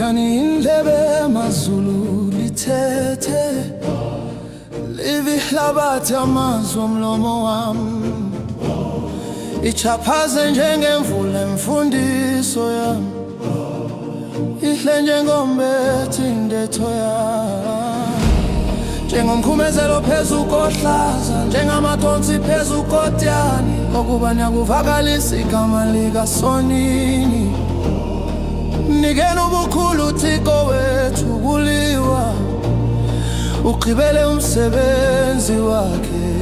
Yani indlebe mazulu lithethe livihlabathi amazwi omlomo wami, ichaphaze njengemvula imfundiso yami, ihle njengombethi indetho yami, njengomkhumezelo phezu kohlaza, njengamatonsi phezu kotyani, okuba nyakuvakalisa igama likaSonini. Nikeni ubukhulu Thixo wethu kuliwa, ugqibele umsebenzi wakhe,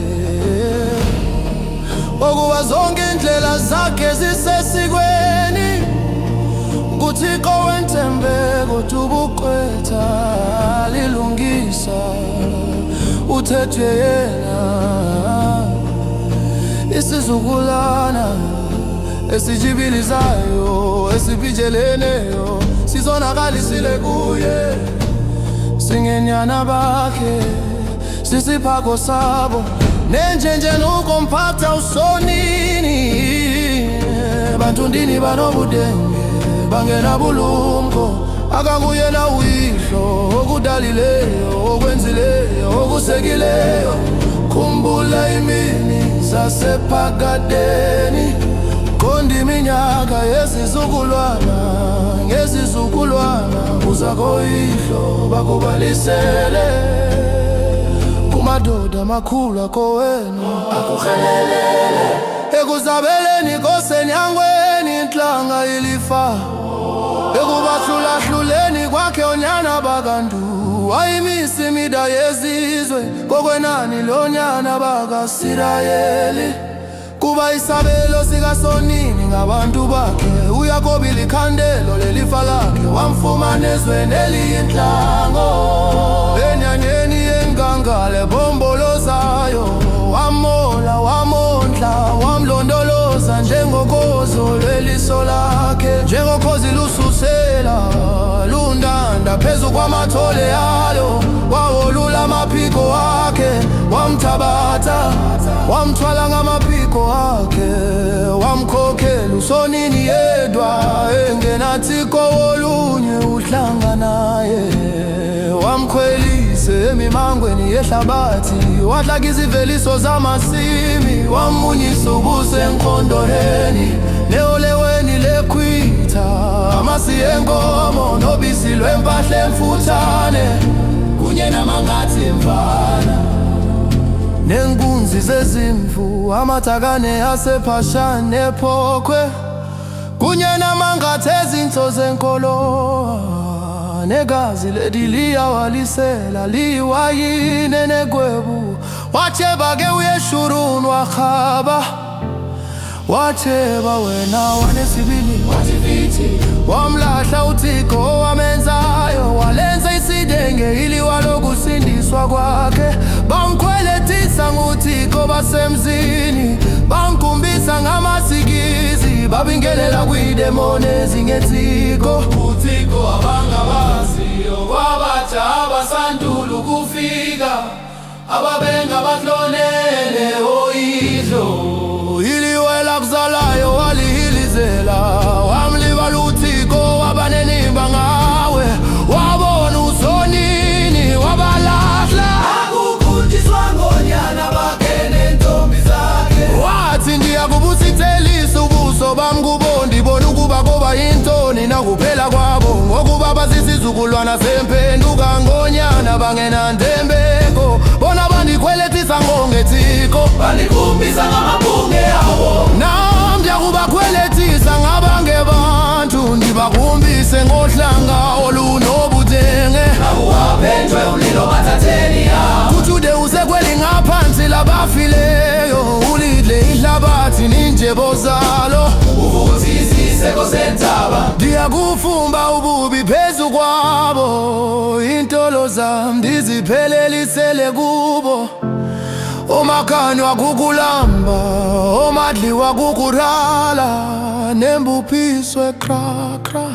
okuba zonke indlela zakhe zisesikweni. KuThixo wentembeko tubuqwetha lilungisa, uthethwe yena. Isizukulwana esijibilizayo, esibhijeleneyo, sizonakalisile kuye. Singenyana bakhe, sisiphako sabo, nenjenje nukomphatha uSonini. Bantundini banobudenge, bangenabulumko, akakuyena uyihlo, okudalileyo, okwenzileyo, okusekileyo. Khumbula imini zasephakadeni, qonda iminyaka yesizukulwana ngesizukulwana, uzakoyihlo bakubalisele. Kumadoda amakhulu akowenu akuhelelele, ekuzabeleni kosenyangweni inhlanga ilifa, ekubahlulahluleni kwakhe onyana bakantu. Wayimisa imida yezizwe kokwenani lonyana bakaSirayeli, kuba isabelo sikaSonini ngabantu bakhe. uYakobi likhandelo lelifa lakhe, wamfumana ezweni eliyinhlango, enyanyeni yengangale bombolozayo. Wamola, wamondla, wamlondoloza njengokozo lweliso lakhe, njengokhozi lususela lundanda phezu kwamathole yalo. Wawolula amaphiko akhe, wamthabatha, wamthwala ngamaphiko akhe, wamkhokhela uSonini yedwa, engenaThixo wolunye uhlanga naye. Wamkhwelisa emimangweni yehlabathi, wahlaka iziveliso zamasimi, wamunyisa ubuso enkondoreni, neoleweni lekhwitha, amasi enkomo nobisi lwempahla emfuthane, kunye namangathi emfana, nenkunzi zezimvu, amathakane aseBhashani nephokhwe, kunye namangathi ezinso zenkolo, negazi lediliya walisela liyiwayini negwebu. Wacheba-ke uYeshuruni wakhaba, wacheba wena wanesibili, wamlahla uThixo wamenzayo, walenza isidenge iliwa lokusindiswa kwakhe. Bamkhweletisa nguThixo basemzini, bamkhumbisa ngamasikizi, babingelela kwidemoni ezingethiko. uThixo abangabaziyo kwabatha abasandula ukufika, ababenga bahlonele oyihlo. Iliwe lakuzalayo walihilizela, wamlibala uThixo wabanenimba ngawe. Wabona uSonini wabalahla, akukhutiswa ngonyana bakhe nentombi zakhe. Wathi ndiyakubusithelisa ubuso bami kubo, ndibona ukuba koba yintoni nakuphela kwabo, ngokuba basisizukulwana sempenduka ngonyana bangenandembeko. Bona bandikhweletisa ngongeThixo, bandikhumbisa ngamabhunge abo. Nami ndiyakubakhweletisa ngabangebantu, ndibakhumbise ngohlanga olunobudenge, nakuwaphenjwe umlilo mathatheni yabo. Kuthude usekweli ngaphansi labafileyo, ulidle ihlabathi ninjebo zalo, uvukuthisa iseko sentaba. Ndiyakufumba ububi phezu kwabo, intolo zami ndiziphelelisele kubo. Omakanywa kukulamba, omadliwa kukurala, nembuphiswe krakra.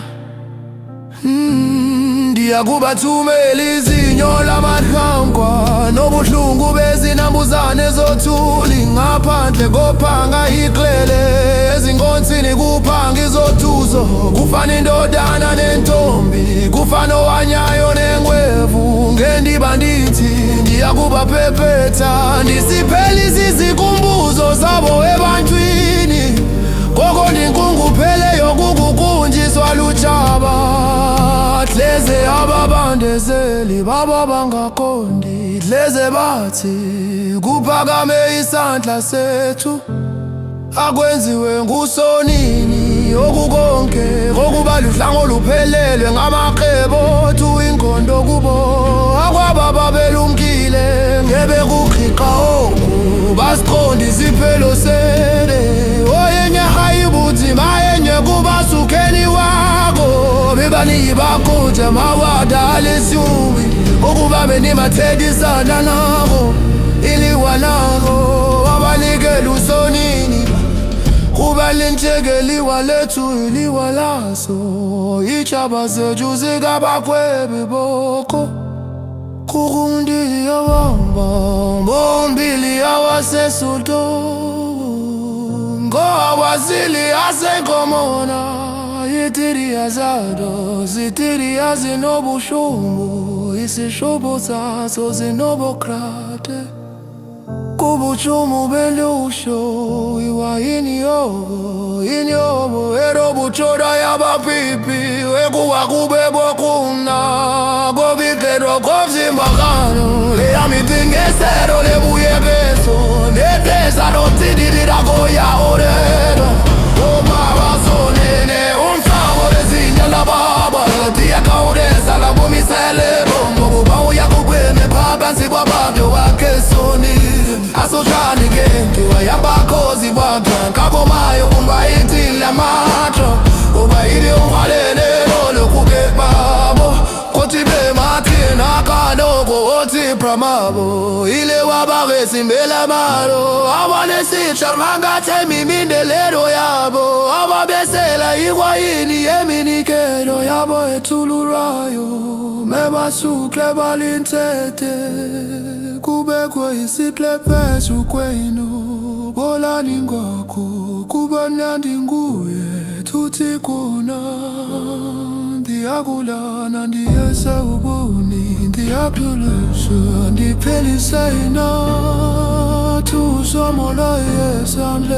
Ndiyakubathumela izinyo lamadlankwa, nobuhlungu bezinambuzane zothuli, ngaphandle kophanga iklele ingonsini kuphanga izotuzo, kufana indodana nentombi, kufana owanyayo nengwevu. Ngendiba ndithi ndiyakuba phephetha, ndisiphelisa izikhumbuzo zabo ebantwini. Koko ndinkunguphele yokukukunjiswa lutshaba, hleze ababandezeli baba bangaqondi, hleze bathi kuphakame isandla sethu. Akwenziwe ngusonini okukonke, kokuba luhlango luphelelwe ngamaqhebo. Thu ingondo kubo akwababa belumkile, ngebe kuqiqa oku basiqonda isiphelo sele. Oyenye hayibuthi mayenye kubasukheni wako, bebani bakhonje mawada lesyumi, okuba benimathedisana nabo iliwa nabo abanikela usonini. Kuba lintsheke liwa lethu iliwa laso, itshaba zethu zikabakhwebi boko. Kurundili yawamba mbombili yawasesuto, ngowazili asenkomona. Yitiri yazado zitiri yazinobushumbu, isishubu zazo zinobokrate. Kubuchumu belusho iwa inyobo erobuchoda yabapipi, wekuwa kubebo kuna kobikero kovzimbakano. Leyamitingesero lebuyekeso netesa notididirako ya orero. Omabasonene umfako lezinya lababa, tiyakaudesa labumisele bombo, kubauya kukweme phapansi kwababyo wakesoni. Asojani genki wayabakhozi bwabya nkabomayo kumbayithile amatro, ubayili umalelelo lokukebabo. Kothi bemathina kanoko othi pramabo, ile wabakesimbela malo. Abanesitsha mangathemi imindelelo yabo, ababesela ikwayini yeminikelo yabo ethululwayo. Mebasukle balinthethe kubekwe isiplephezu kwenu. Bolani ngakho kuba mnandi nguye thuthi khona. Ndiyakulana ndiyese ubuni, ndiyaphilisa ndiphelise inathi usomola yesandle.